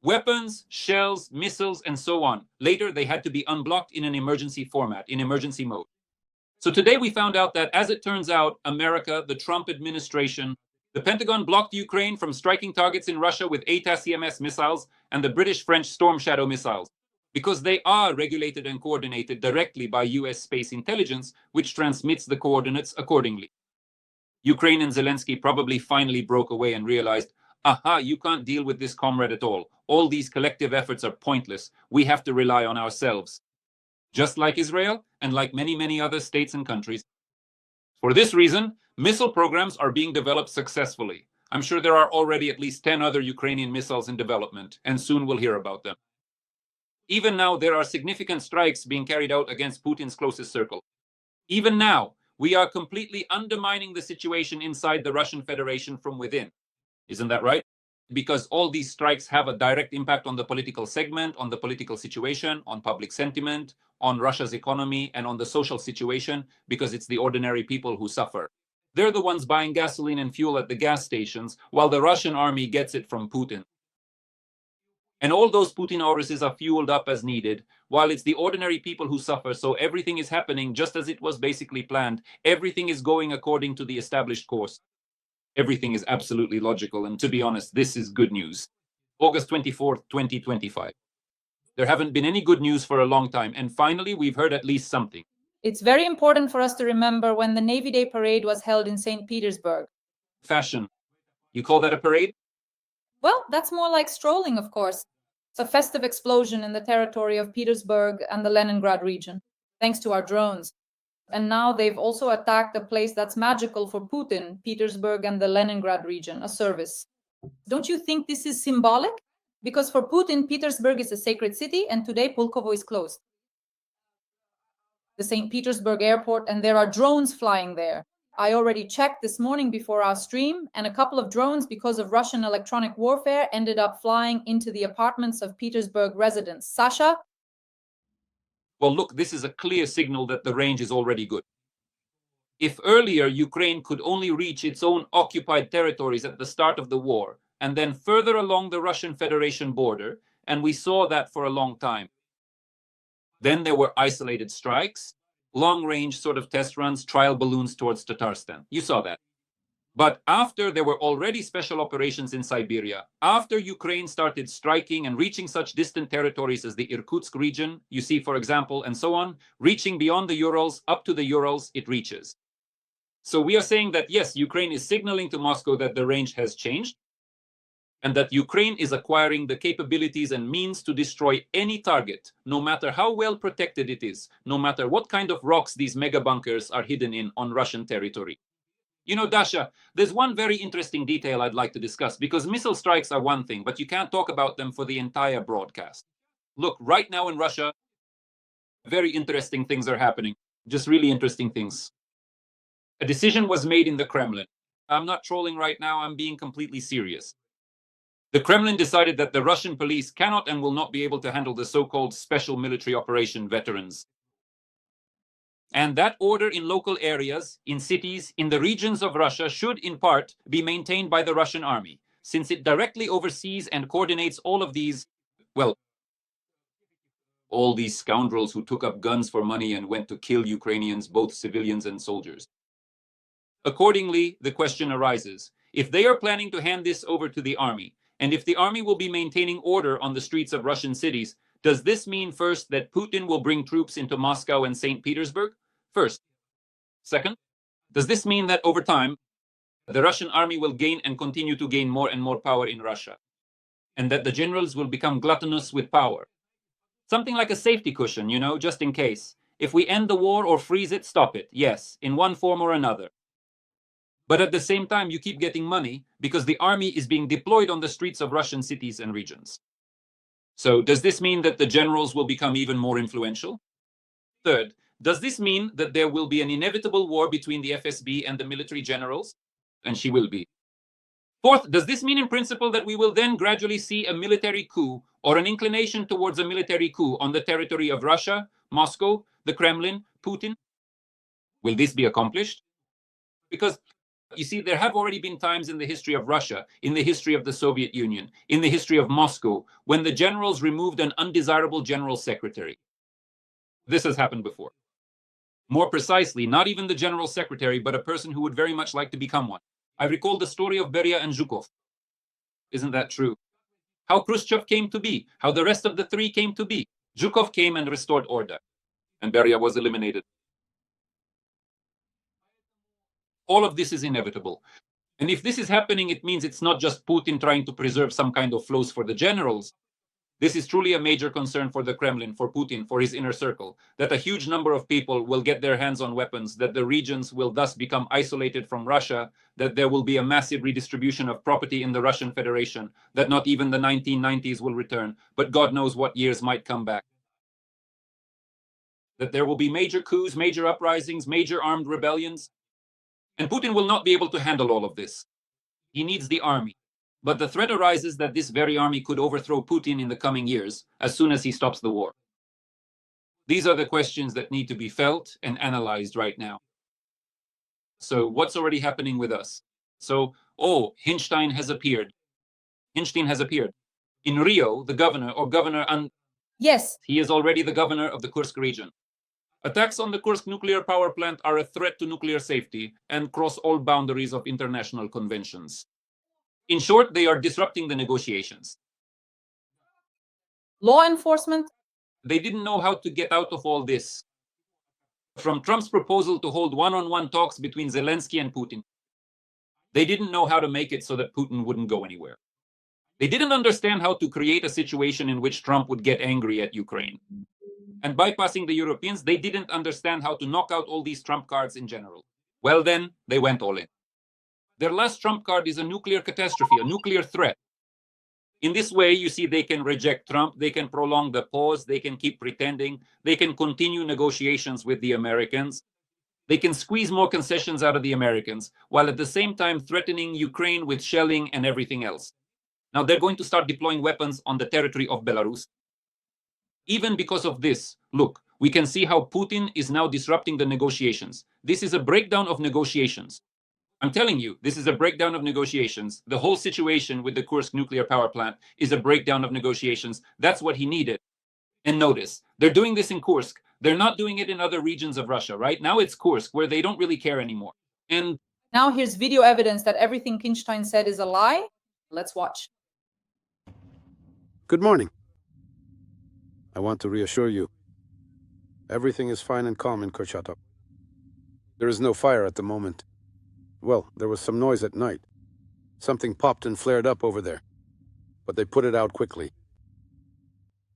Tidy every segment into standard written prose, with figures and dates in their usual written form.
Weapons, shells, missiles, and so on. Later, they had to be unblocked in an emergency format, in emergency mode. So today we found out that, as it turns out, America, the Trump administration, the Pentagon blocked Ukraine from striking targets in Russia with ATACMS missiles and the British-French Storm Shadow missiles, because they are regulated and coordinated directly by US space intelligence, which transmits the coordinates accordingly. Ukraine and Zelensky probably finally broke away and realized, aha, you can't deal with this comrade at all. All these collective efforts are pointless. We have to rely on ourselves. Just like Israel and like many, many other states and countries. For this reason, missile programs are being developed successfully. I'm sure there are already at least 10 other Ukrainian missiles in development, and soon we'll hear about them. Even now, there are significant strikes being carried out against Putin's closest circle. Even now, we are completely undermining the situation inside the Russian Federation from within. Isn't that right? Because all these strikes have a direct impact on the political segment, on the political situation, on public sentiment, on Russia's economy, and on the social situation, because it's the ordinary people who suffer. They're the ones buying gasoline and fuel at the gas stations, while the Russian army gets it from Putin. And all those Putin orders are fueled up as needed, while it's the ordinary people who suffer, so everything is happening just as it was basically planned. Everything is going according to the established course. Everything is absolutely logical, and to be honest, this is good news. August 24th, 2025. There haven't been any good news for a long time, and finally we've heard at least something. It's very important for us to remember when the Navy Day parade was held in St. Petersburg. Fashion. You call that a parade? Well, that's more like strolling, of course. It's a festive explosion in the territory of Petersburg and the Leningrad region, thanks to our drones. And now they've also attacked a place that's magical for Putin, Petersburg and the Leningrad region, a service. Don't you think this is symbolic? Because for Putin, Petersburg is a sacred city, and today Pulkovo is closed. The St. Petersburg airport, and there are drones flying there. I already checked this morning before our stream, and a couple of drones, because of Russian electronic warfare, ended up flying into the apartments of Petersburg residents. Sasha? Well, look, this is a clear signal that the range is already good. If earlier Ukraine could only reach its own occupied territories at the start of the war, and then further along the Russian Federation border, and we saw that for a long time, then there were isolated strikes, long-range sort of test runs, trial balloons towards Tatarstan. You saw that. But after there were already special operations in Siberia, after Ukraine started striking and reaching such distant territories as the Irkutsk region, you see, for example, and so on, reaching beyond the Urals, up to the Urals, it reaches. So we are saying that, yes, Ukraine is signaling to Moscow that the range has changed, and that Ukraine is acquiring the capabilities and means to destroy any target, no matter how well protected it is, no matter what kind of rocks these mega bunkers are hidden in on Russian territory. You know, Dasha, there's one very interesting detail I'd like to discuss, because missile strikes are one thing, but you can't talk about them for the entire broadcast. Look, right now in Russia, very interesting things are happening, just really interesting things. A decision was made in the Kremlin. I'm not trolling right now, I'm being completely serious. The Kremlin decided that the Russian police cannot and will not be able to handle the so-called special military operation veterans. And that order in local areas, in cities, in the regions of Russia should in part be maintained by the Russian army, since it directly oversees and coordinates all of these, well, all these scoundrels who took up guns for money and went to kill Ukrainians, both civilians and soldiers. Accordingly, the question arises, if they are planning to hand this over to the army, and if the army will be maintaining order on the streets of Russian cities, does this mean first that Putin will bring troops into Moscow and St. Petersburg? First. Second, does this mean that over time, the Russian army will gain and continue to gain more and more power in Russia, and that the generals will become gluttonous with power? Something like a safety cushion, you know, just in case. If we end the war or freeze it, stop it. Yes, in one form or another. But at the same time, you keep getting money because the army is being deployed on the streets of Russian cities and regions. So does this mean that the generals will become even more influential? Third, does this mean that there will be an inevitable war between the FSB and the military generals? And she will be. Fourth, does this mean in principle that we will then gradually see a military coup or an inclination towards a military coup on the territory of Russia, Moscow, the Kremlin, Putin? Will this be accomplished? Because You see, there have already been times in the history of Russia, in the history of the Soviet Union, in the history of Moscow, when the generals removed an undesirable general secretary. This has happened before. More precisely, not even the general secretary, but a person who would very much like to become one. I recall the story of Beria and Zhukov. Isn't that true? How Khrushchev came to be, how the rest of the three came to be. Zhukov came and restored order, and Beria was eliminated. All of this is inevitable. And if this is happening, it means it's not just Putin trying to preserve some kind of flows for the generals. This is truly a major concern for the Kremlin, for Putin, for his inner circle, that a huge number of people will get their hands on weapons, that the regions will thus become isolated from Russia, that there will be a massive redistribution of property in the Russian Federation, that not even the 1990s will return, but God knows what years might come back. That there will be major coups, major uprisings, major armed rebellions. And Putin will not be able to handle all of this. He needs the army. But the threat arises that this very army could overthrow Putin in the coming years, as soon as he stops the war. These are the questions that need to be felt and analyzed right now. So what's already happening with us? So, Hinstein has appeared. Hinstein has appeared. In Rio, the governor, Yes. He is already the governor of the Kursk region. Attacks on the Kursk nuclear power plant are a threat to nuclear safety and cross all boundaries of international conventions. In short, they are disrupting the negotiations. Law enforcement? They didn't know how to get out of all this. From Trump's proposal to hold one-on-one talks between Zelensky and Putin, they didn't know how to make it so that Putin wouldn't go anywhere. They didn't understand how to create a situation in which Trump would get angry at Ukraine. And bypassing the Europeans, they didn't understand how to knock out all these Trump cards in general. Well then, they went all in. Their last Trump card is a nuclear catastrophe, a nuclear threat. In this way, you see, they can reject Trump, they can prolong the pause, they can keep pretending, they can continue negotiations with the Americans, they can squeeze more concessions out of the Americans, while at the same time threatening Ukraine with shelling and everything else. Now, they're going to start deploying weapons on the territory of Belarus. Even because of this, look, we can see how Putin is now disrupting the negotiations. This is a breakdown of negotiations. I'm telling you, this is a breakdown of negotiations. The whole situation with the Kursk nuclear power plant is a breakdown of negotiations. That's what he needed. And notice, they're doing this in Kursk. They're not doing it in other regions of Russia, right? Now it's Kursk, where they don't really care anymore. And now here's video evidence that everything Hinstein said is a lie. Let's watch. Good morning. I want to reassure you. Everything is fine and calm in Kurchatov. There is no fire at the moment. Well, there was some noise at night. Something popped and flared up over there. But they put it out quickly.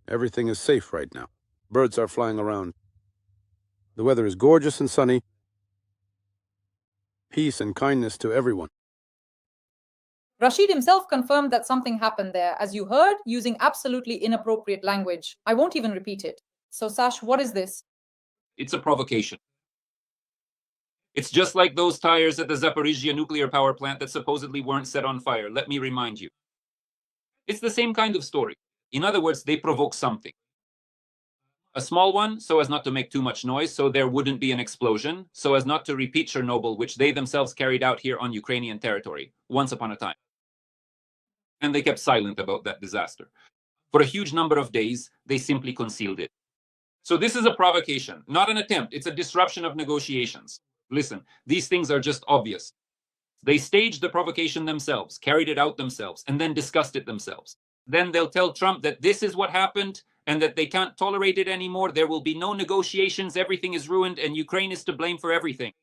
Everything is safe right now. Birds are flying around. The weather is gorgeous and sunny. Peace and kindness to everyone. Rashid himself confirmed that something happened there, as you heard, using absolutely inappropriate language. I won't even repeat it. So, Sash, what is this? It's a provocation. It's just like those tires at the Zaporizhzhia nuclear power plant that supposedly weren't set on fire. Let me remind you. It's the same kind of story. In other words, they provoke something. A small one, so as not to make too much noise, so there wouldn't be an explosion, so as not to repeat Chernobyl, which they themselves carried out here on Ukrainian territory, once upon a time. And they kept silent about that disaster. For a huge number of days, they simply concealed it. So this is a provocation, not an attempt. It's a disruption of negotiations. Listen, these things are just obvious. They staged the provocation themselves, carried it out themselves, and then discussed it themselves. Then they'll tell Trump that this is what happened and that they can't tolerate it anymore. There will be no negotiations. Everything is ruined and Ukraine is to blame for everything.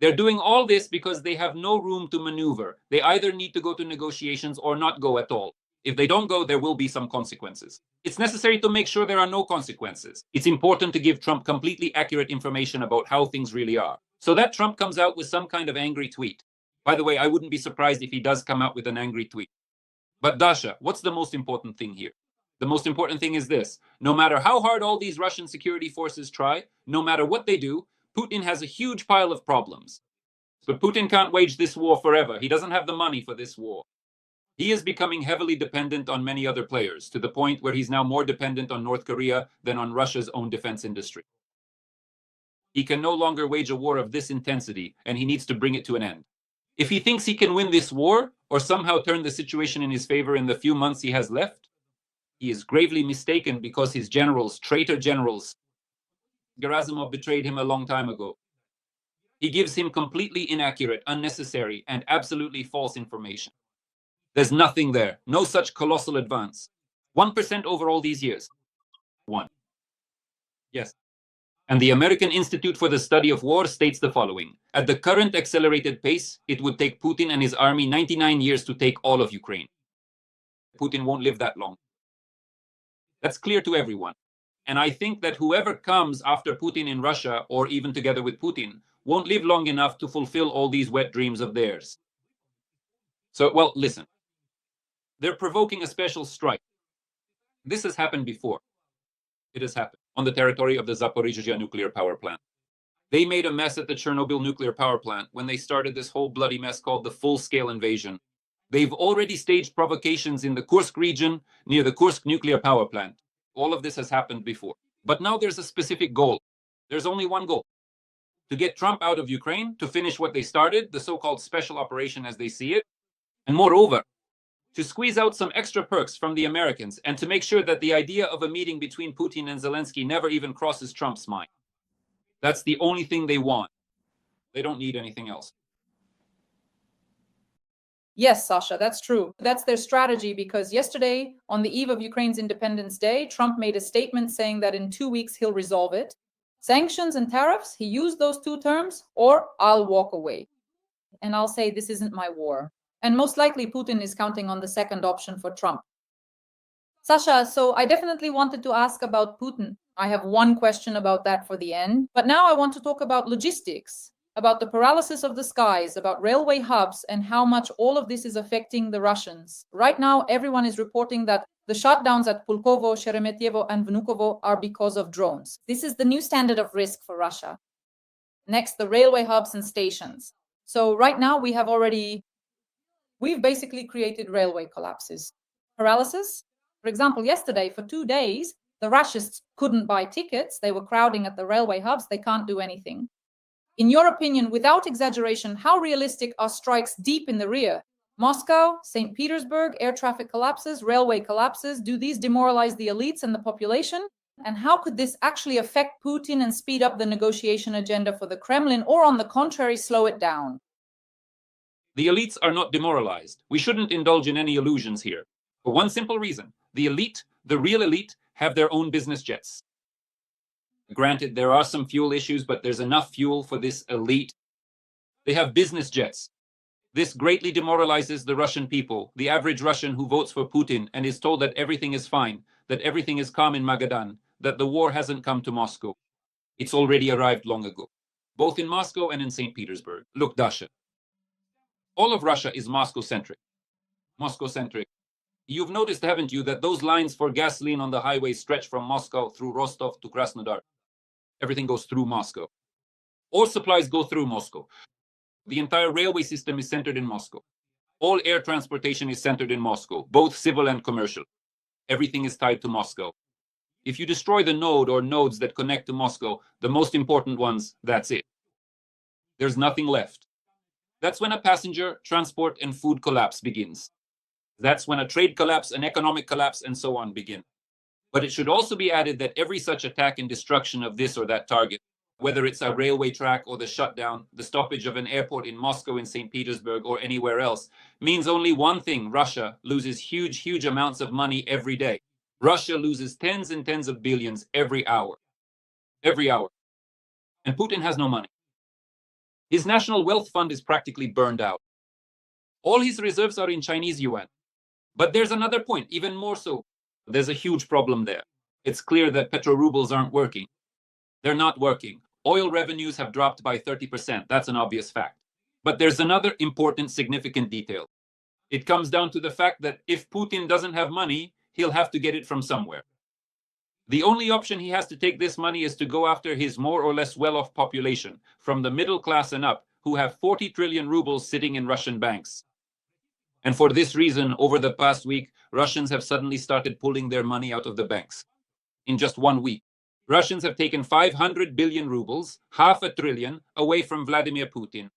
They're doing all this because they have no room to maneuver. They either need to go to negotiations or not go at all. If they don't go, there will be some consequences. It's necessary to make sure there are no consequences. It's important to give Trump completely accurate information about how things really are. So that Trump comes out with some kind of angry tweet. By the way, I wouldn't be surprised if he does come out with an angry tweet. But Dasha, what's the most important thing here? The most important thing is this. No matter how hard all these Russian security forces try, no matter what they do, Putin has a huge pile of problems. But Putin can't wage this war forever. He doesn't have the money for this war. He is becoming heavily dependent on many other players, to the point where he's now more dependent on North Korea than on Russia's own defense industry. He can no longer wage a war of this intensity, and he needs to bring it to an end. If he thinks he can win this war or somehow turn the situation in his favor in the few months he has left, he is gravely mistaken because his generals, traitor generals, Gerasimov betrayed him a long time ago. He gives him completely inaccurate, unnecessary, and absolutely false information. There's nothing there, no such colossal advance. 1% over all these years. 1. Yes. And the American Institute for the Study of War states the following. At the current accelerated pace, it would take Putin and his army 99 years to take all of Ukraine. Putin won't live that long. That's clear to everyone. And I think that whoever comes after Putin in Russia, or even together with Putin, won't live long enough to fulfill all these wet dreams of theirs. So, well, listen. They're provoking a special strike. This has happened before. It has happened on the territory of the Zaporizhzhia nuclear power plant. They made a mess at the Chernobyl nuclear power plant when they started this whole bloody mess called the full-scale invasion. They've already staged provocations in the Kursk region near the Kursk nuclear power plant. All of this has happened before. But now there's a specific goal. There's only one goal. To get Trump out of Ukraine, to finish what they started, the so-called special operation as they see it, and moreover, to squeeze out some extra perks from the Americans and to make sure that the idea of a meeting between Putin and Zelensky never even crosses Trump's mind. That's the only thing they want. They don't need anything else. Yes, Sasha, that's true. That's their strategy because yesterday, on the eve of Ukraine's Independence Day, Trump made a statement saying that in 2 weeks he'll resolve it. Sanctions and tariffs, he used those two terms, or I'll walk away. And I'll say this isn't my war. And most likely Putin is counting on the second option for Trump. Sasha, so I definitely wanted to ask about Putin. I have one question about that for the end. But now I want to talk about logistics, about the paralysis of the skies, about railway hubs, and how much all of this is affecting the Russians. Right now, everyone is reporting that the shutdowns at Pulkovo, Sheremetyevo, and Vnukovo are because of drones. This is the new standard of risk for Russia. Next, the railway hubs and stations. So right now, we've basically created railway collapses. Paralysis? For example, yesterday, for 2 days, the Russians couldn't buy tickets. They were crowding at the railway hubs. They can't do anything. In your opinion, without exaggeration, how realistic are strikes deep in the rear? Moscow, St. Petersburg, air traffic collapses, railway collapses. Do these demoralize the elites and the population? And how could this actually affect Putin and speed up the negotiation agenda for the Kremlin, or on the contrary, slow it down? The elites are not demoralized. We shouldn't indulge in any illusions here. For one simple reason. The elite, the real elite, have their own business jets. Granted, there are some fuel issues, but there's enough fuel for this elite. They have business jets. This greatly demoralizes the Russian people, the average Russian who votes for Putin and is told that everything is fine, that everything is calm in Magadan, that the war hasn't come to Moscow. It's already arrived long ago, both in Moscow and in St. Petersburg. Look, Dasha. All of Russia is Moscow-centric. Moscow-centric. You've noticed, haven't you, that those lines for gasoline on the highway stretch from Moscow through Rostov to Krasnodar. Everything goes through Moscow. All supplies go through Moscow. The entire railway system is centered in Moscow. All air transportation is centered in Moscow, both civil and commercial. Everything is tied to Moscow. If you destroy the node or nodes that connect to Moscow, the most important ones, that's it. There's nothing left. That's when a passenger, transport, and food collapse begins. That's when a trade collapse, an economic collapse, and so on begin. But it should also be added that every such attack and destruction of this or that target, whether it's a railway track or the shutdown, the stoppage of an airport in Moscow, in St. Petersburg, or anywhere else, means only one thing. Russia loses huge, huge amounts of money every day. Russia loses tens and tens of billions every hour. Every hour. And Putin has no money. His national wealth fund is practically burned out. All his reserves are in Chinese yuan. But there's another point, even more so. There's a huge problem there. It's clear that petro-rubles aren't working. They're not working. Oil revenues have dropped by 30%. That's an obvious fact. But there's another important, significant detail. It comes down to the fact that if Putin doesn't have money, he'll have to get it from somewhere. The only option he has to take this money is to go after his more or less well-off population, from the middle class and up, who have 40 trillion rubles sitting in Russian banks. And for this reason, over the past week, Russians have suddenly started pulling their money out of the banks. In just 1 week, Russians have taken 500 billion rubles, half a trillion, away from Vladimir Putin.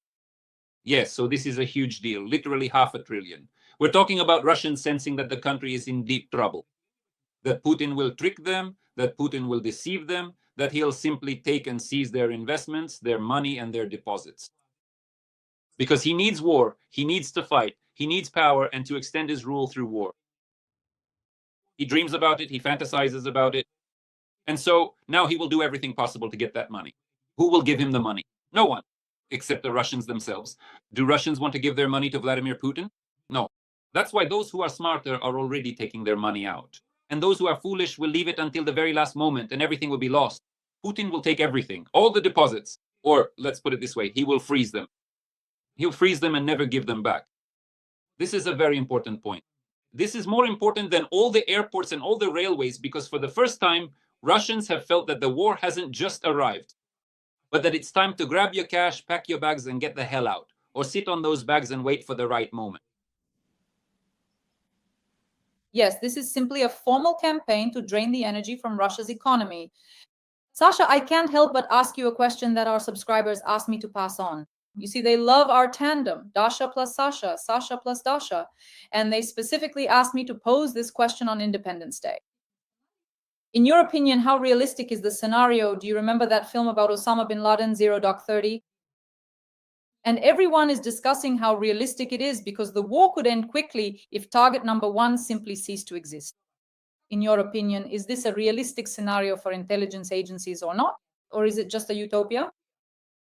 Yes, so this is a huge deal, literally $500 billion. We're talking about Russians sensing that the country is in deep trouble, that Putin will trick them, that Putin will deceive them, that he'll simply take and seize their investments, their money, and their deposits. Because he needs war, he needs to fight, he needs power, and to extend his rule through war. He dreams about it, he fantasizes about it, and so now he will do everything possible to get that money. Who will give him the money? No one, except the Russians themselves. Do Russians want to give their money to Vladimir Putin? No. That's why those who are smarter are already taking their money out. And those who are foolish will leave it until the very last moment and everything will be lost. Putin will take everything, all the deposits, or let's put it this way, he will freeze them. He'll freeze them and never give them back. This is a very important point. This is more important than all the airports and all the railways, because for the first time, Russians have felt that the war hasn't just arrived, but that it's time to grab your cash, pack your bags, and get the hell out, or sit on those bags and wait for the right moment. Yes, this is simply a formal campaign to drain the energy from Russia's economy. Sasha, I can't help but ask you a question that our subscribers asked me to pass on. You see, they love our tandem, Dasha plus Sasha, Sasha plus Dasha, and they specifically asked me to pose this question on Independence Day. In your opinion, how realistic is the scenario? Do you remember that film about Osama bin Laden, 0-30? And everyone is discussing how realistic it is because the war could end quickly if target number one simply ceased to exist. In your opinion, is this a realistic scenario for intelligence agencies or not? Or is it just a utopia?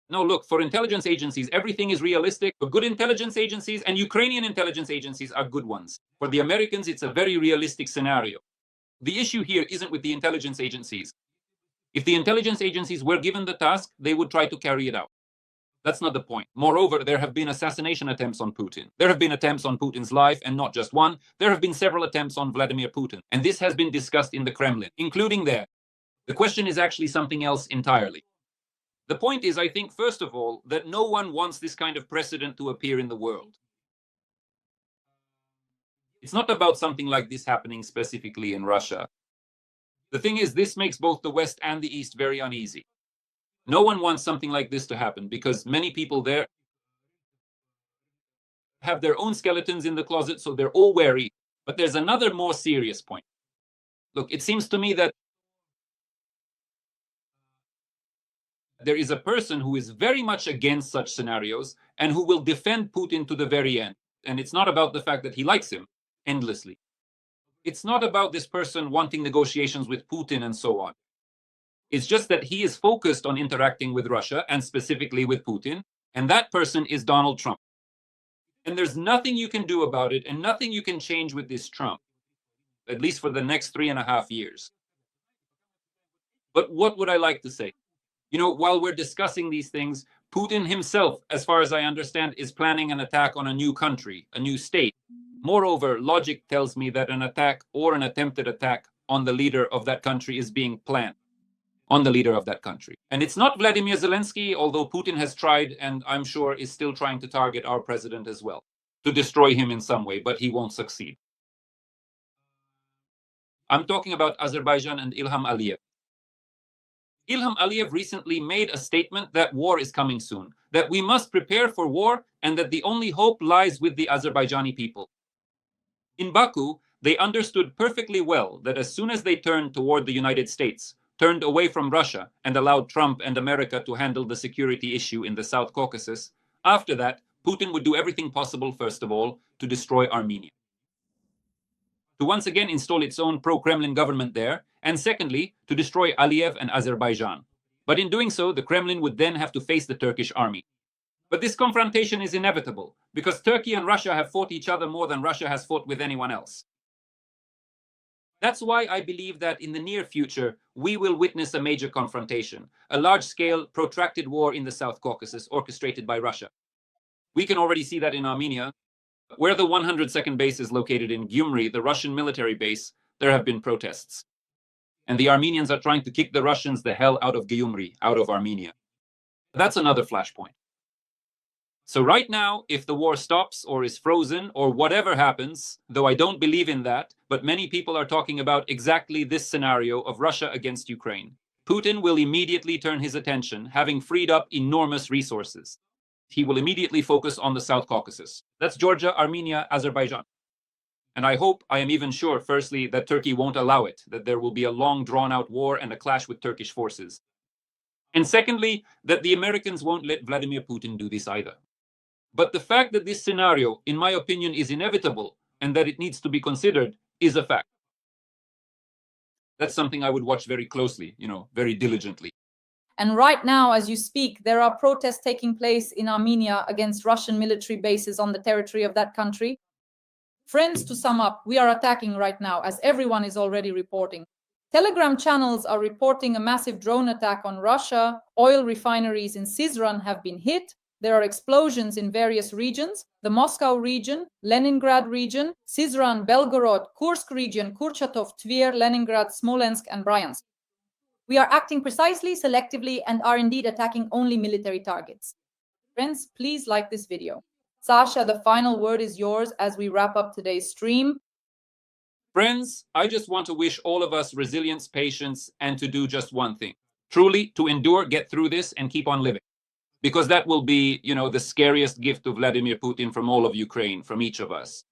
No, look, for intelligence agencies, everything is realistic. For good intelligence agencies, and Ukrainian intelligence agencies are good ones. For the Americans, it's a very realistic scenario. The issue here isn't with the intelligence agencies. If the intelligence agencies were given the task, they would try to carry it out. That's not the point. Moreover, there have been assassination attempts on Putin. There have been attempts on Putin's life, and not just one. There have been several attempts on Vladimir Putin. And this has been discussed in the Kremlin, including there. The question is actually something else entirely. The point is, I think, first of all, that no one wants this kind of precedent to appear in the world. It's not about something like this happening specifically in Russia. The thing is, this makes both the West and the East very uneasy. No one wants something like this to happen because many people there have their own skeletons in the closet, so they're all wary. But there's another more serious point. Look, it seems to me that there is a person who is very much against such scenarios and who will defend Putin to the very end. And it's not about the fact that he likes him endlessly. It's not about this person wanting negotiations with Putin and so on. It's just that he is focused on interacting with Russia and specifically with Putin, and that person is Donald Trump. And there's nothing you can do about it and nothing you can change with this Trump, at least for the next 3.5 years. But what would I like to say? You know, while we're discussing these things, Putin himself, as far as I understand, is planning an attack on a new country, a new state. Moreover, logic tells me that an attack or an attempted attack on the leader of that country is being planned. On the leader of that country. And it's not Vladimir Zelensky, although Putin has tried and I'm sure is still trying to target our president as well, to destroy him in some way, but he won't succeed. I'm talking about Azerbaijan and Ilham Aliyev. Ilham Aliyev recently made a statement that war is coming soon, that we must prepare for war and that the only hope lies with the Azerbaijani people. In Baku, they understood perfectly well that as soon as they turned toward the United States, turned away from Russia and allowed Trump and America to handle the security issue in the South Caucasus, after that, Putin would do everything possible, first of all, to destroy Armenia. To once again install its own pro-Kremlin government there, and secondly, to destroy Aliyev and Azerbaijan. But in doing so, the Kremlin would then have to face the Turkish army. But this confrontation is inevitable, because Turkey and Russia have fought each other more than Russia has fought with anyone else. That's why I believe that in the near future, we will witness a major confrontation, a large-scale, protracted war in the South Caucasus orchestrated by Russia. We can already see that in Armenia. Where the 102nd base is located in Gyumri, the Russian military base, there have been protests. And the Armenians are trying to kick the Russians the hell out of Gyumri, out of Armenia. That's another flashpoint. So right now, if the war stops or is frozen or whatever happens, though I don't believe in that, but many people are talking about exactly this scenario of Russia against Ukraine, Putin will immediately turn his attention, having freed up enormous resources. he will immediately focus on the South Caucasus. That's Georgia, Armenia, Azerbaijan. And I hope, I am even sure, firstly, that Turkey won't allow it, that there will be a long drawn-out war and a clash with Turkish forces. And secondly, that the Americans won't let Vladimir Putin do this either. But the fact that this scenario, in my opinion, is inevitable and that it needs to be considered is a fact. That's something I would watch very closely, very diligently. And right now, as you speak, there are protests taking place in Armenia against Russian military bases on the territory of that country. Friends, to sum up, we are attacking right now, as everyone is already reporting. Telegram channels are reporting a massive drone attack on Russia. Oil refineries in Syzran have been hit. There are explosions in various regions: the Moscow region, Leningrad region, Syzran, Belgorod, Kursk region, Kurchatov, Tver, Leningrad, Smolensk, and Bryansk. We are acting precisely, selectively, and are indeed attacking only military targets. Friends, please like this video. Sasha, the final word is yours as we wrap up today's stream. Friends, I just want to wish all of us resilience, patience, and to do just one thing. Truly, to endure, get through this, and keep on living. Because that will be, the scariest gift to Vladimir Putin from all of Ukraine, from each of us.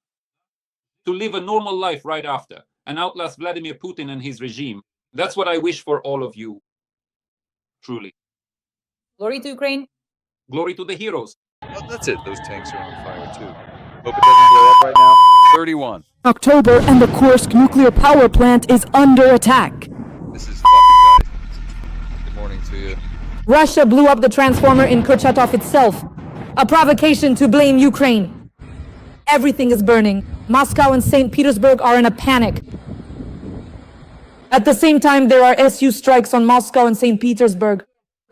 To live a normal life right after, and outlast Vladimir Putin and his regime. That's what I wish for all of you. Truly. Glory to Ukraine. Glory to the heroes. Oh, that's it. Those tanks are on fire, too. Hope it doesn't blow up right now. 31. October and the Kursk Nuclear Power Plant is under attack. This is fucking guys. Good morning to you. Russia blew up the transformer in Kurchatov itself. A provocation to blame Ukraine. Everything is burning. Moscow and St. Petersburg are in a panic. At the same time, there are SU strikes on Moscow and St. Petersburg.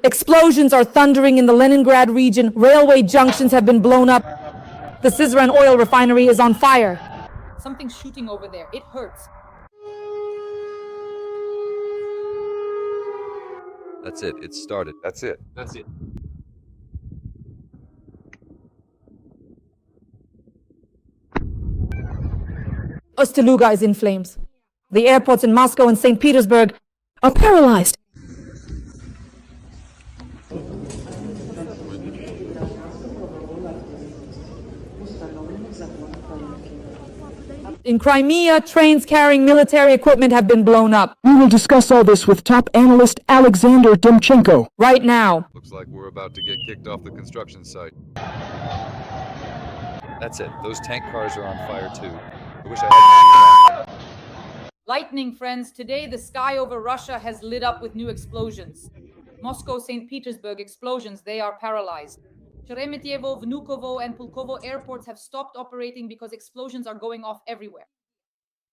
Explosions are thundering in the Leningrad region. Railway junctions have been blown up. The Syzran oil refinery is on fire. Something's shooting over there. It hurts. That's it. It started. That's it. That's it. Ust-Luga is in flames. The airports in Moscow and St. Petersburg are paralyzed. In Crimea, trains carrying military equipment have been blown up. We will discuss all this with top analyst Alexander Demchenko right now. Looks like we're about to get kicked off the construction site. That's it. Those tank cars are on fire, too. I wish I had seen that. Lightning, friends. Today, the sky over Russia has lit up with new explosions. Moscow, St. Petersburg explosions, they are paralyzed. Sheremetyevo, Vnukovo, and Pulkovo airports have stopped operating because explosions are going off everywhere.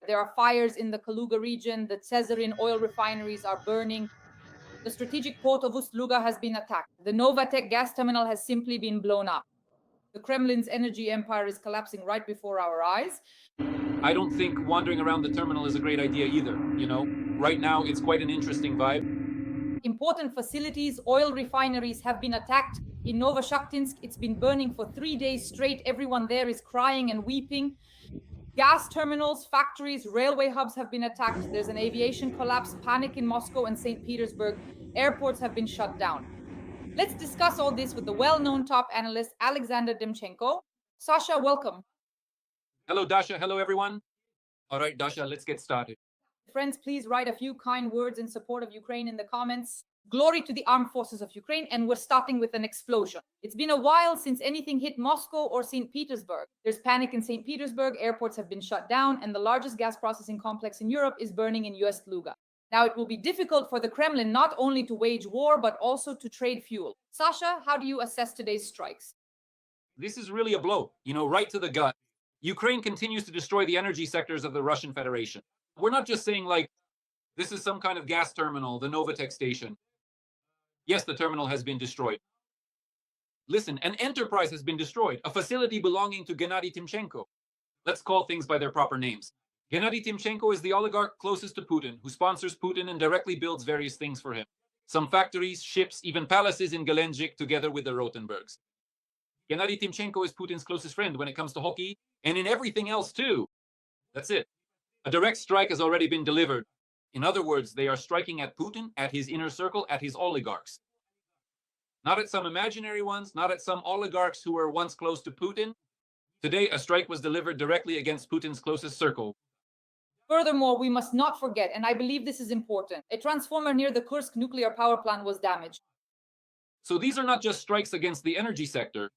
There are fires in the Kaluga region. The Syzran oil refineries are burning. The strategic port of Ust-Luga has been attacked. The Novatek gas terminal has simply been blown up. The Kremlin's energy empire is collapsing right before our eyes. I don't think wandering around the terminal is a great idea either, Right now, it's quite an interesting vibe. Important facilities, oil refineries have been attacked. In Novoshakhtinsk, it's been burning for 3 days straight. Everyone there is crying and weeping. Gas terminals, factories, railway hubs have been attacked. There's an aviation collapse, panic in Moscow and St. Petersburg. Airports have been shut down. Let's discuss all this with the well-known top analyst, Alexander Demchenko. Sasha, welcome. Hello, Dasha. Hello, everyone. All right, Dasha, let's get started. Friends, please write a few kind words in support of Ukraine in the comments. Glory to the armed forces of Ukraine, and we're starting with an explosion. It's been a while since anything hit Moscow or St. Petersburg. There's panic in St. Petersburg, airports have been shut down, and the largest gas processing complex in Europe is burning in Ust-Luga. Now, it will be difficult for the Kremlin not only to wage war, but also to trade fuel. Sasha, how do you assess today's strikes? This is really a blow, right to the gut. Ukraine continues to destroy the energy sectors of the Russian Federation. We're not just saying, this is some kind of gas terminal, the Novatek station. Yes, the terminal has been destroyed. Listen, an enterprise has been destroyed, a facility belonging to Gennady Timchenko. Let's call things by their proper names. Gennady Timchenko is the oligarch closest to Putin, who sponsors Putin and directly builds various things for him. Some factories, ships, even palaces in Gelendzhik, together with the Rotenbergs. Gennady Timchenko is Putin's closest friend when it comes to hockey, and in everything else too. That's it. A direct strike has already been delivered. In other words, they are striking at Putin, at his inner circle, at his oligarchs. Not at some imaginary ones, not at some oligarchs who were once close to Putin. Today, a strike was delivered directly against Putin's closest circle. Furthermore, we must not forget, and I believe this is important, a transformer near the Kursk Nuclear Power Plant was damaged. So these are not just strikes against the energy sector.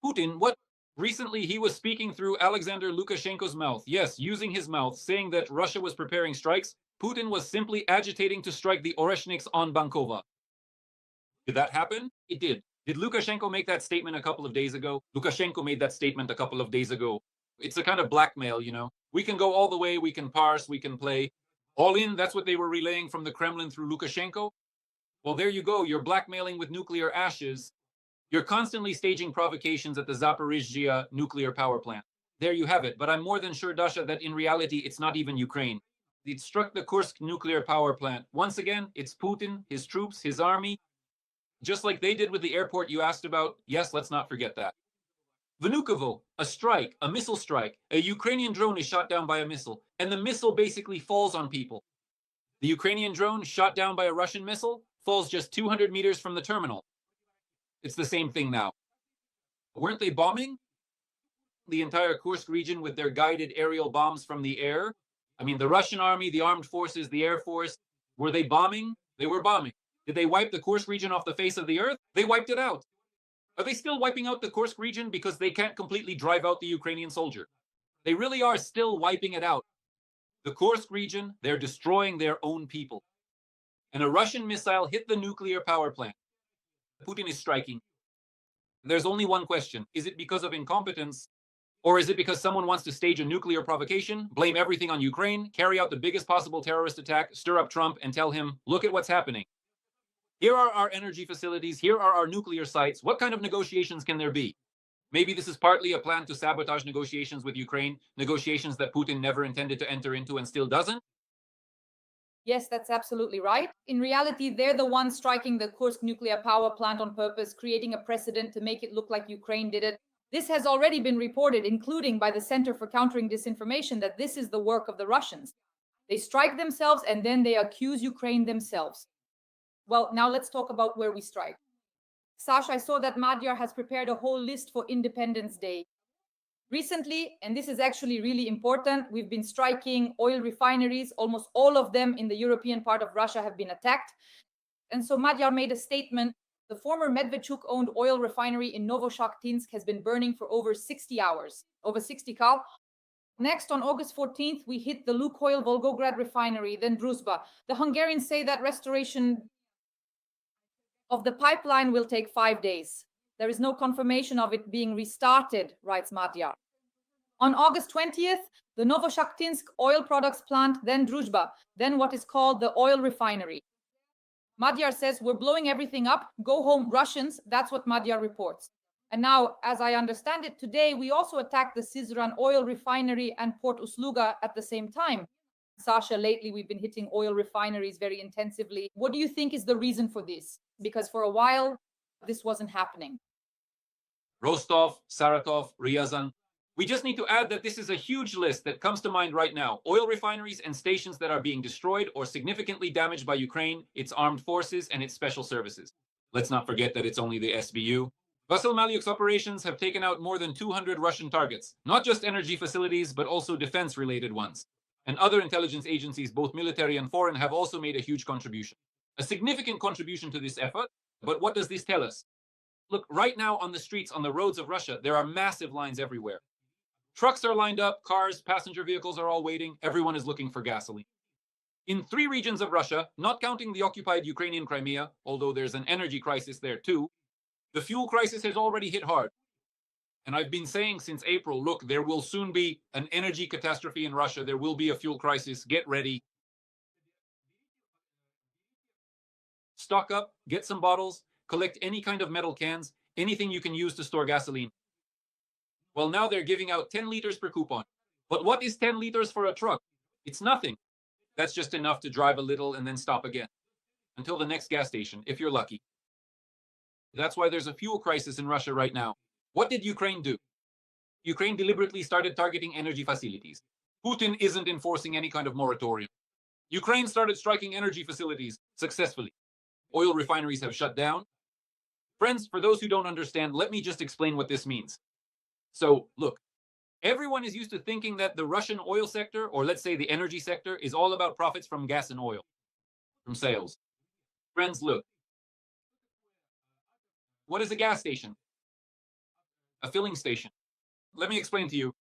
Putin, what? Recently, he was speaking through Alexander Lukashenko's mouth. Yes, using his mouth, saying that Russia was preparing strikes. Putin was simply agitating to strike the Oreshniks on Vnukovo. Did that happen? It did. Did Lukashenko make that statement a couple of days ago? Lukashenko made that statement a couple of days ago. It's a kind of blackmail, you know. We can go all the way, we can parse, we can play. All in, that's what they were relaying from the Kremlin through Lukashenko. Well, there you go. You're blackmailing with nuclear ashes. You're constantly staging provocations at the Zaporizhzhia nuclear power plant. There you have it. But I'm more than sure, Dasha, that in reality, it's not even Ukraine. It struck the Kursk nuclear power plant. Once again, it's Putin, his troops, his army. Just like they did with the airport you asked about. Yes, let's not forget that. Vnukovo, a strike, a missile strike. A Ukrainian drone is shot down by a missile, and the missile basically falls on people. The Ukrainian drone shot down by a Russian missile falls just 200 meters from the terminal. It's the same thing now. Weren't they bombing the entire Kursk region with their guided aerial bombs from the air? I mean, the Russian army, the armed forces, the air force, were they bombing? They were bombing. Did they wipe the Kursk region off the face of the earth? They wiped it out. Are they still wiping out the Kursk region because they can't completely drive out the Ukrainian soldier? They really are still wiping it out. The Kursk region, they're destroying their own people. And a Russian missile hit the nuclear power plant. Putin is striking. There's only one question. Is it because of incompetence? Or is it because someone wants to stage a nuclear provocation, blame everything on Ukraine, carry out the biggest possible terrorist attack, stir up Trump, and tell him, look at what's happening. Here are our energy facilities. Here are our nuclear sites. What kind of negotiations can there be? Maybe this is partly a plan to sabotage negotiations with Ukraine, negotiations that Putin never intended to enter into and still doesn't? Yes, that's absolutely right. In reality, they're the ones striking the Kursk nuclear power plant on purpose, creating a precedent to make it look like Ukraine did it. This has already been reported, including by the Center for Countering Disinformation, that this is the work of the Russians. They strike themselves and then they accuse Ukraine themselves. Well, now let's talk about where we strike. Sasha, I saw that Magyar has prepared a whole list for Independence Day. Recently, and this is actually really important, we've been striking oil refineries. Almost all of them in the European part of Russia have been attacked. And so Magyar made a statement. The former Medvedchuk-owned oil refinery in Novoshakhtinsk has been burning for over 60 hours, over 60 kal. Next, on August 14th, we hit the Lukoil Volgograd refinery, then Druzhba. The Hungarians say that restoration of the pipeline will take 5 days. There is no confirmation of it being restarted, writes Magyar. On August 20th, the Novoshakhtinsk oil products plant, then Druzhba, then what is called the oil refinery. Magyar says, we're blowing everything up, go home Russians, that's what Magyar reports. And now, as I understand it, today we also attacked the Syzran oil refinery and Port Ust-Luga at the same time. Sasha, lately we've been hitting oil refineries very intensively. What do you think is the reason for this? Because for a while, this wasn't happening. Rostov, Saratov, Ryazan. We just need to add that this is a huge list that comes to mind right now. Oil refineries and stations that are being destroyed or significantly damaged by Ukraine, its armed forces, and its special services. Let's not forget that it's only the SBU. Vasyl Malyuk's operations have taken out more than 200 Russian targets, not just energy facilities, but also defense-related ones. And other intelligence agencies, both military and foreign, have also made a huge contribution. A significant contribution to this effort. But what does this tell us? Look, right now on the streets, on the roads of Russia, there are massive lines everywhere. Trucks are lined up, cars, passenger vehicles are all waiting. Everyone is looking for gasoline. In 3 regions of Russia, not counting the occupied Ukrainian Crimea, although there's an energy crisis there too, the fuel crisis has already hit hard. And I've been saying since April, look, there will soon be an energy catastrophe in Russia. There will be a fuel crisis. Get ready. Stock up, get some bottles, collect any kind of metal cans, anything you can use to store gasoline. Well, now they're giving out 10 liters per coupon. But what is 10 liters for a truck? It's nothing. That's just enough to drive a little and then stop again. Until the next gas station, if you're lucky. That's why there's a fuel crisis in Russia right now. What did Ukraine do? Ukraine deliberately started targeting energy facilities. Putin isn't enforcing any kind of moratorium. Ukraine started striking energy facilities successfully. Oil refineries have shut down. Friends, for those who don't understand, let me just explain what this means. So, look, everyone is used to thinking that the Russian oil sector, or let's say the energy sector, is all about profits from gas and oil, from sales. Friends, look. What is a gas station? A filling station. Let me explain to you.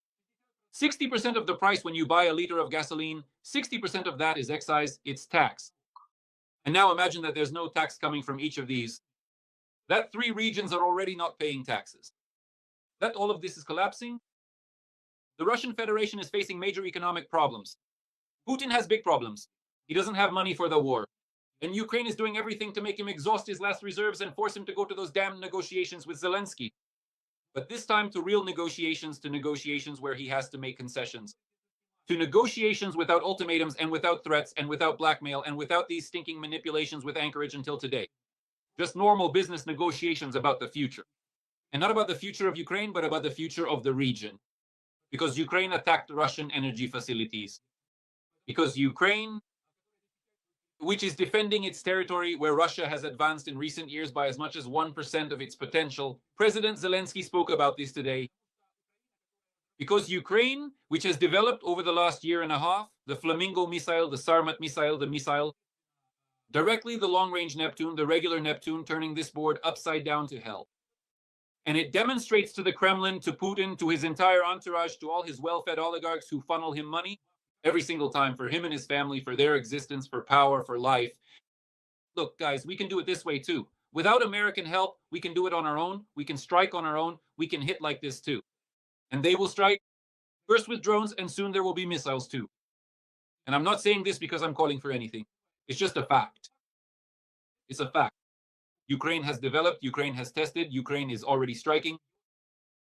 60% of the price when you buy a liter of gasoline, 60% of that is excise, it's tax. And now imagine that there's no tax coming from each of these. That 3 regions are already not paying taxes. That all of this is collapsing. The Russian Federation is facing major economic problems. Putin has big problems. He doesn't have money for the war. And Ukraine is doing everything to make him exhaust his last reserves and force him to go to those damn negotiations with Zelensky. But this time to real negotiations, to negotiations where he has to make concessions. To negotiations without ultimatums and without threats and without blackmail and without these stinking manipulations with Anchorage until today. Just normal business negotiations about the future. And not about the future of Ukraine, but about the future of the region. Because Ukraine attacked Russian energy facilities. Because Ukraine, which is defending its territory where Russia has advanced in recent years by as much as 1% of its potential. President Zelensky spoke about this today. Because Ukraine, which has developed over the last year and a half, the Flamingo missile, the Sarmat missile, the missile, directly the long-range Neptune, the regular Neptune, turning this board upside down to hell. And it demonstrates to the Kremlin, to Putin, to his entire entourage, to all his well-fed oligarchs who funnel him money, every single time for him and his family, for their existence, for power, for life. Look, guys, we can do it this way too. Without American help, we can do it on our own. We can strike on our own. We can hit like this too. And they will strike first with drones, and soon there will be missiles too. And I'm not saying this because I'm calling for anything. It's just a fact. It's a fact. Ukraine has developed, Ukraine has tested, Ukraine is already striking.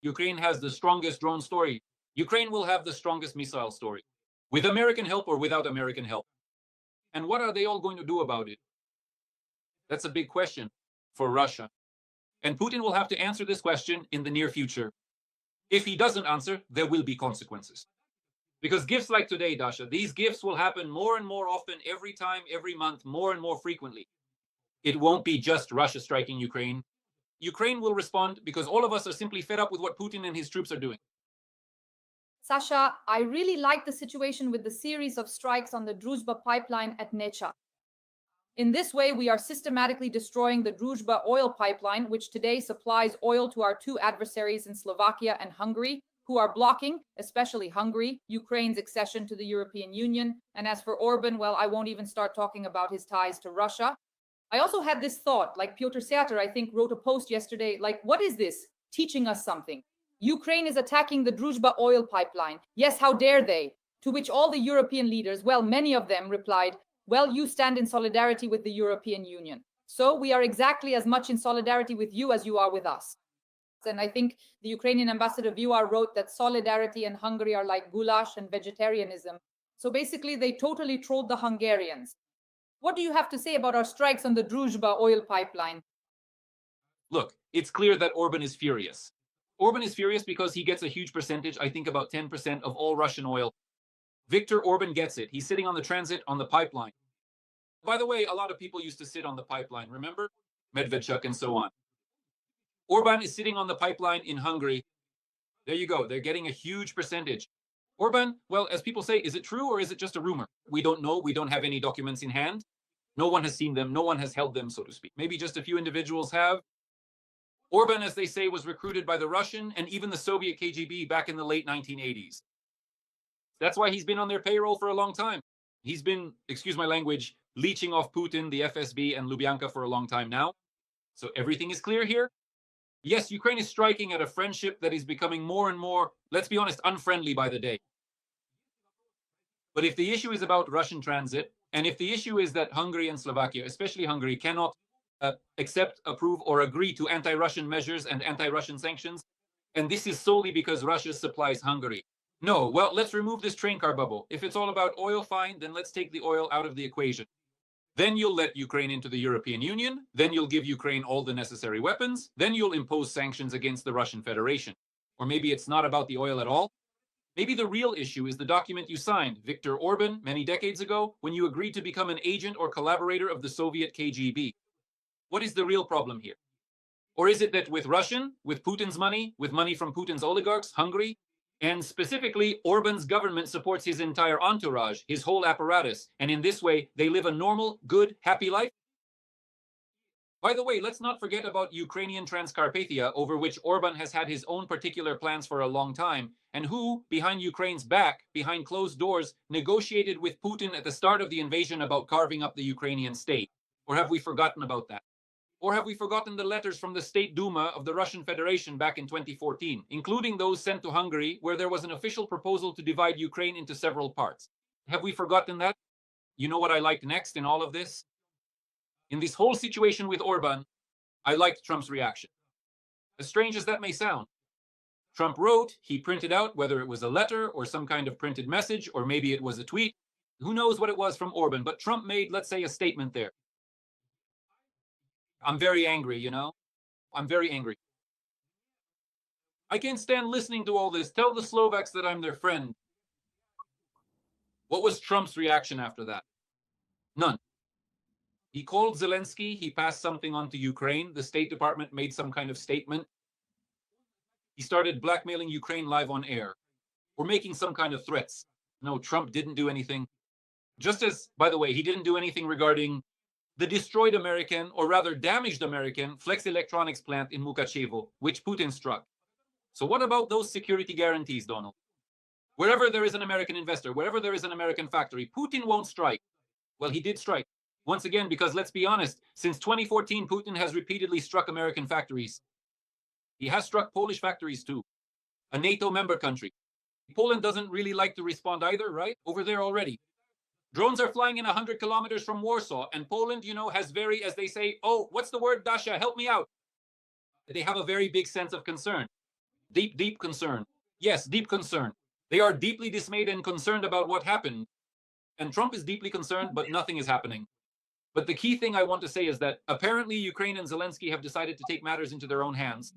Ukraine has the strongest drone story. Ukraine will have the strongest missile story. With American help or without American help. And what are they all going to do about it? That's a big question for Russia. And Putin will have to answer this question in the near future. If he doesn't answer, there will be consequences. Because gifts like today, Dasha, these gifts will happen more and more often, every time, every month, more and more frequently. It won't be just Russia striking Ukraine. Ukraine will respond because all of us are simply fed up with what Putin and his troops are doing. Sasha, I really like the situation with the series of strikes on the Druzhba pipeline at Necha. In this way, we are systematically destroying the Druzhba oil pipeline, which today supplies oil to our 2 adversaries in Slovakia and Hungary, who are blocking, especially Hungary, Ukraine's accession to the European Union. And as for Orban, well, I won't even start talking about his ties to Russia. I also had this thought, like Piotr Seater, I think, wrote a post yesterday, like, what is this teaching us something? Ukraine is attacking the Druzhba oil pipeline. Yes, how dare they? To which all the European leaders, well, many of them replied, well, you stand in solidarity with the European Union. So we are exactly as much in solidarity with you as you are with us. And I think the Ukrainian ambassador Vyar wrote that solidarity and Hungary are like goulash and vegetarianism. So basically, they totally trolled the Hungarians. What do you have to say about our strikes on the Druzhba oil pipeline? Look, it's clear that Orban is furious. Orban is furious because he gets a huge percentage, I think about 10% of all Russian oil. Viktor Orban gets it. He's sitting on the transit on the pipeline. By the way, a lot of people used to sit on the pipeline, remember? Medvedchuk and so on. Orban is sitting on the pipeline in Hungary. There you go. They're getting a huge percentage. Orban, well, as people say, is it true or is it just a rumor? We don't know. We don't have any documents in hand. No one has seen them. No one has held them, so to speak. Maybe just a few individuals have. Orban, as they say, was recruited by the Russian and even the Soviet KGB back in the late 1980s. That's why he's been on their payroll for a long time. He's been, excuse my language, leeching off Putin, the FSB, and Lubyanka for a long time now. So everything is clear here. Yes, Ukraine is striking at a friendship that is becoming more and more, let's be honest, unfriendly by the day. But if the issue is about Russian transit, and if the issue is that Hungary and Slovakia, especially Hungary, cannot accept, approve, or agree to anti-Russian measures and anti-Russian sanctions, and this is solely because Russia supplies Hungary. No, well, let's remove this train car bubble. If it's all about oil, fine, then let's take the oil out of the equation. Then you'll let Ukraine into the European Union. Then you'll give Ukraine all the necessary weapons. Then you'll impose sanctions against the Russian Federation. Or maybe it's not about the oil at all. Maybe the real issue is the document you signed, Viktor Orban, many decades ago, when you agreed to become an agent or collaborator of the Soviet KGB. What is the real problem here? Or is it that with Russian, with Putin's money, with money from Putin's oligarchs, Hungary, and specifically Orban's government supports his entire entourage, his whole apparatus, and in this way they live a normal, good, happy life? By the way, let's not forget about Ukrainian Transcarpathia, over which Orban has had his own particular plans for a long time, and who, behind Ukraine's back, behind closed doors, negotiated with Putin at the start of the invasion about carving up the Ukrainian state. Or have we forgotten about that? Or have we forgotten the letters from the State Duma of the Russian Federation back in 2014, including those sent to Hungary, where there was an official proposal to divide Ukraine into several parts? Have we forgotten that? You know what I liked next in all of this? In this whole situation with Orban, I liked Trump's reaction. As strange as that may sound, Trump wrote, he printed out, whether it was a letter or some kind of printed message, or maybe it was a tweet, who knows what it was from Orban, but Trump made, let's say, a statement there. I'm very angry, you know? I'm very angry. I can't stand listening to all this. Tell the Slovaks that I'm their friend. What was Trump's reaction after that? None. He called Zelensky, he passed something on to Ukraine, the State Department made some kind of statement. He started blackmailing Ukraine live on air, or making some kind of threats. No, Trump didn't do anything. Just as, by the way, he didn't do anything regarding the destroyed American, or rather damaged American, Flex Electronics plant in Vnukovo, which Putin struck. So what about those security guarantees, Donald? Wherever there is an American investor, wherever there is an American factory, Putin won't strike. Well, he did strike. Once again, because let's be honest, since 2014, Putin has repeatedly struck American factories. He has struck Polish factories too, a NATO member country. Poland doesn't really like to respond either, right? Over there already. Drones are flying in 100 kilometers from Warsaw, and Poland, you know, has very, as they say, oh, what's the word, Dasha? Help me out. They have a very big sense of concern. Deep, deep concern. Yes, deep concern. They are deeply dismayed and concerned about what happened. And Trump is deeply concerned, but nothing is happening. But the key thing I want to say is that apparently Ukraine and Zelensky have decided to take matters into their own hands.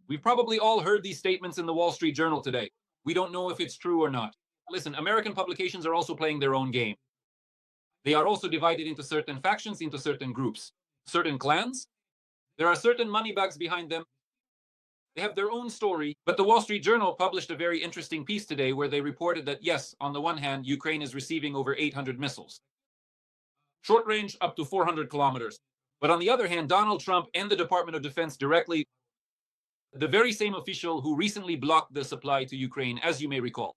We've probably all heard these statements in the Wall Street Journal today. We don't know if it's true or not. Listen, American publications are also playing their own game. They are also divided into certain factions, into certain groups, certain clans. There are certain money bags behind them. They have their own story. But the Wall Street Journal published a very interesting piece today where they reported that, yes, on the one hand, Ukraine is receiving over 800 missiles. Short range up to 400 kilometers. But on the other hand, Donald Trump and the Department of Defense directly, the very same official who recently blocked the supply to Ukraine, as you may recall,